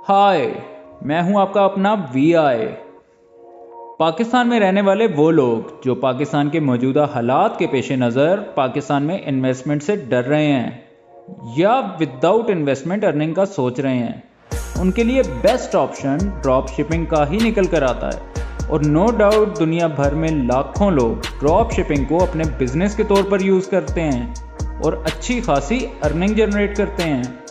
हाय, मैं हूं आपका अपना VI। पाकिस्तान में रहने वाले वो लोग जो पाकिस्तान के मौजूदा हालात के पेश नज़र पाकिस्तान में इन्वेस्टमेंट से डर रहे हैं या विदाउट इन्वेस्टमेंट अर्निंग का सोच रहे हैं, उनके लिए बेस्ट ऑप्शन ड्रॉप शिपिंग का ही निकल कर आता है। और नो डाउट दुनिया भर में लाखों लोग ड्रॉप शिपिंग को अपने बिजनेस के तौर पर यूज़ करते हैं और अच्छी खासी अर्निंग जनरेट करते हैं।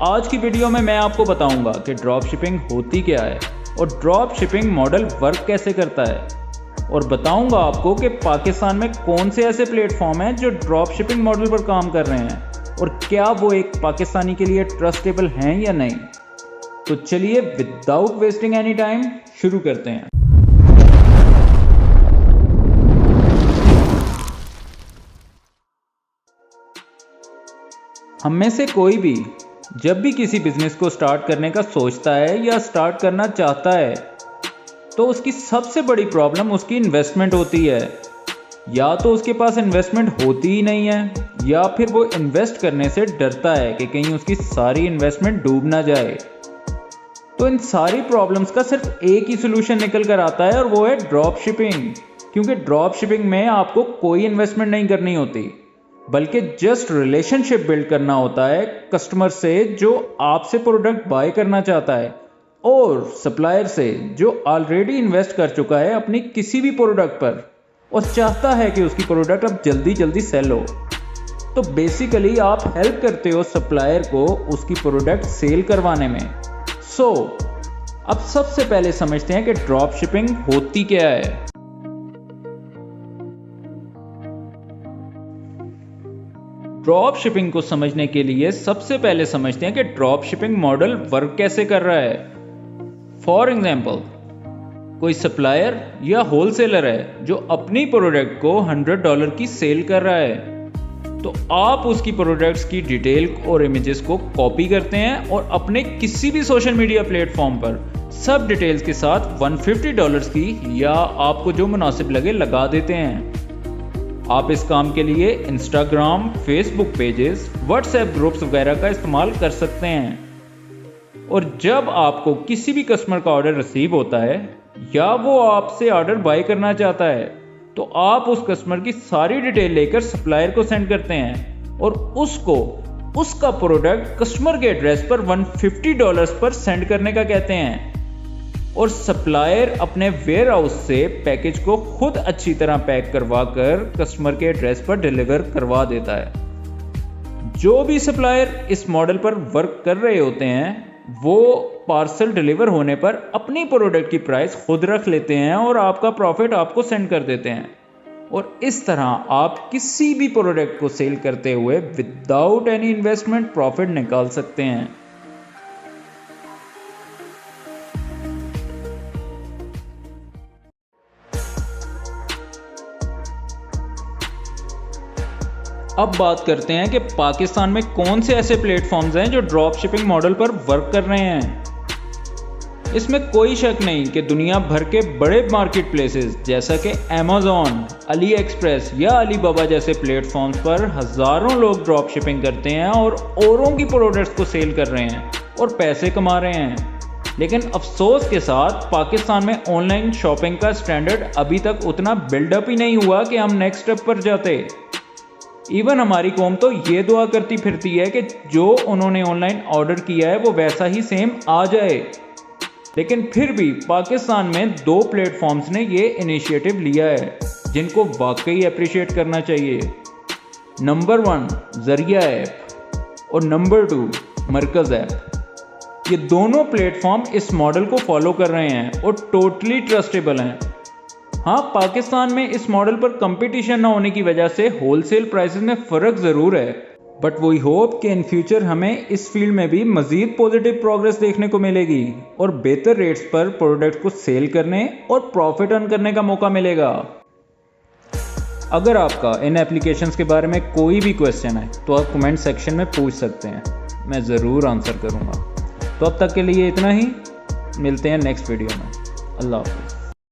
आज की वीडियो में मैं आपको बताऊंगा कि ड्रॉप शिपिंग होती क्या है और ड्रॉप शिपिंग मॉडल वर्क कैसे करता है, और बताऊंगा आपको कि पाकिस्तान में कौन से ऐसे प्लेटफॉर्म हैं जो ड्रॉप शिपिंग मॉडल पर काम कर रहे हैं और क्या वो एक पाकिस्तानी के लिए ट्रस्टेबल हैं या नहीं। तो चलिए विदाउट वेस्टिंग एनी टाइम शुरू करते हैं। हम में से कोई भी जब भी किसी बिजनेस को स्टार्ट करने का सोचता है या स्टार्ट करना चाहता है तो उसकी सबसे बड़ी प्रॉब्लम उसकी इन्वेस्टमेंट होती है। या तो उसके पास इन्वेस्टमेंट होती ही नहीं है या फिर वो इन्वेस्ट करने से डरता है कि कहीं उसकी सारी इन्वेस्टमेंट डूब ना जाए। तो इन सारी प्रॉब्लम्स का सिर्फ एक ही सोल्यूशन निकल कर आता है और वो है ड्रॉप शिपिंग। क्योंकि ड्रॉप शिपिंग में आपको कोई इन्वेस्टमेंट नहीं करनी होती बल्कि जस्ट रिलेशनशिप बिल्ड करना होता है कस्टमर से जो आपसे प्रोडक्ट बाय करना चाहता है और सप्लायर से जो ऑलरेडी इन्वेस्ट कर चुका है अपनी किसी भी प्रोडक्ट पर और चाहता है कि उसकी प्रोडक्ट अब जल्दी सेल हो। तो बेसिकली आप हेल्प करते हो सप्लायर को उसकी प्रोडक्ट सेल करवाने में। अब सबसे पहले समझते हैं कि ड्रॉप शिपिंग होती क्या है। ड्रॉप शिपिंग को समझने के लिए सबसे पहले समझते हैं कि ड्रॉप शिपिंग मॉडल वर्क कैसे कर रहा है। फॉर एग्जाम्पल, कोई सप्लायर या होलसेलर है जो अपनी प्रोडक्ट को $100 की सेल कर रहा है, तो आप उसकी प्रोडक्ट्स की डिटेल और इमेजेस को कॉपी करते हैं और अपने किसी भी सोशल मीडिया प्लेटफॉर्म पर सब डिटेल्स के साथ $150 की या आपको जो मुनासिब लगे लगा देते हैं। आप इस काम के लिए Instagram, Facebook pages, WhatsApp groups वगैरह का इस्तेमाल कर सकते हैं। और जब आपको किसी भी कस्टमर का ऑर्डर रिसीव होता है या वो आपसे ऑर्डर बाय करना चाहता है तो आप उस कस्टमर की सारी डिटेल लेकर सप्लायर को सेंड करते हैं और उसको उसका प्रोडक्ट कस्टमर के एड्रेस पर $150 पर सेंड करने का कहते हैं। और सप्लायर अपने वेयर हाउस से पैकेज को खुद अच्छी तरह पैक करवा कर कस्टमर के एड्रेस पर डिलीवर करवा देता है। जो भी सप्लायर इस मॉडल पर वर्क कर रहे होते हैं वो पार्सल डिलीवर होने पर अपनी प्रोडक्ट की प्राइस खुद रख लेते हैं और आपका प्रॉफिट आपको सेंड कर देते हैं। और इस तरह आप किसी भी प्रोडक्ट को सेल करते हुए विदाउट एनी इन्वेस्टमेंट प्रॉफिट निकाल सकते हैं। अब बात करते हैं कि पाकिस्तान में कौन से ऐसे प्लेटफॉर्म्स हैं जो ड्रॉप शिपिंग मॉडल पर वर्क कर रहे हैं। इसमें कोई शक नहीं कि दुनिया भर के बड़े मार्केट प्लेसेस जैसा कि Amazon, AliExpress या Alibaba जैसे प्लेटफॉर्म्स पर हज़ारों लोग ड्रॉप शिपिंग करते हैं और औरों की प्रोडक्ट्स को सेल कर रहे हैं और पैसे कमा रहे हैं। लेकिन अफसोस के साथ पाकिस्तान में ऑनलाइन शॉपिंग का स्टैंडर्ड अभी तक उतना बिल्डअप ही नहीं हुआ कि हम नेक्स्ट स्टेप पर जाते। इवन हमारी कौम तो ये दुआ करती फिरती है कि जो उन्होंने ऑनलाइन ऑर्डर किया है वो वैसा ही सेम आ जाए। लेकिन फिर भी पाकिस्तान में 2 प्लेटफॉर्म्स ने ये इनिशिएटिव लिया है जिनको वाकई अप्रिशिएट करना चाहिए। नंबर 1 जरिया ऐप और नंबर 2 मरकज़ ऐप। ये दोनों प्लेटफॉर्म इस मॉडल को फॉलो कर रहे हैं और टोटली ट्रस्टेबल हैं। हाँ, पाकिस्तान में इस मॉडल पर कंपटीशन ना होने की वजह से होलसेल प्राइसेस में फ़र्क ज़रूर है, बट वी होप कि इन फ्यूचर हमें इस फील्ड में भी मज़ीद पॉजिटिव प्रोग्रेस देखने को मिलेगी और बेहतर रेट्स पर प्रोडक्ट को सेल करने और प्रॉफिट अर्न करने का मौका मिलेगा। अगर आपका इन एप्लीकेशंस के बारे में कोई भी क्वेश्चन है तो आप कमेंट सेक्शन में पूछ सकते हैं, मैं ज़रूर आंसर करूँगा। तो अब तक के लिए इतना ही, मिलते हैं नेक्स्ट वीडियो में। अल्लाह हाफ़िज़।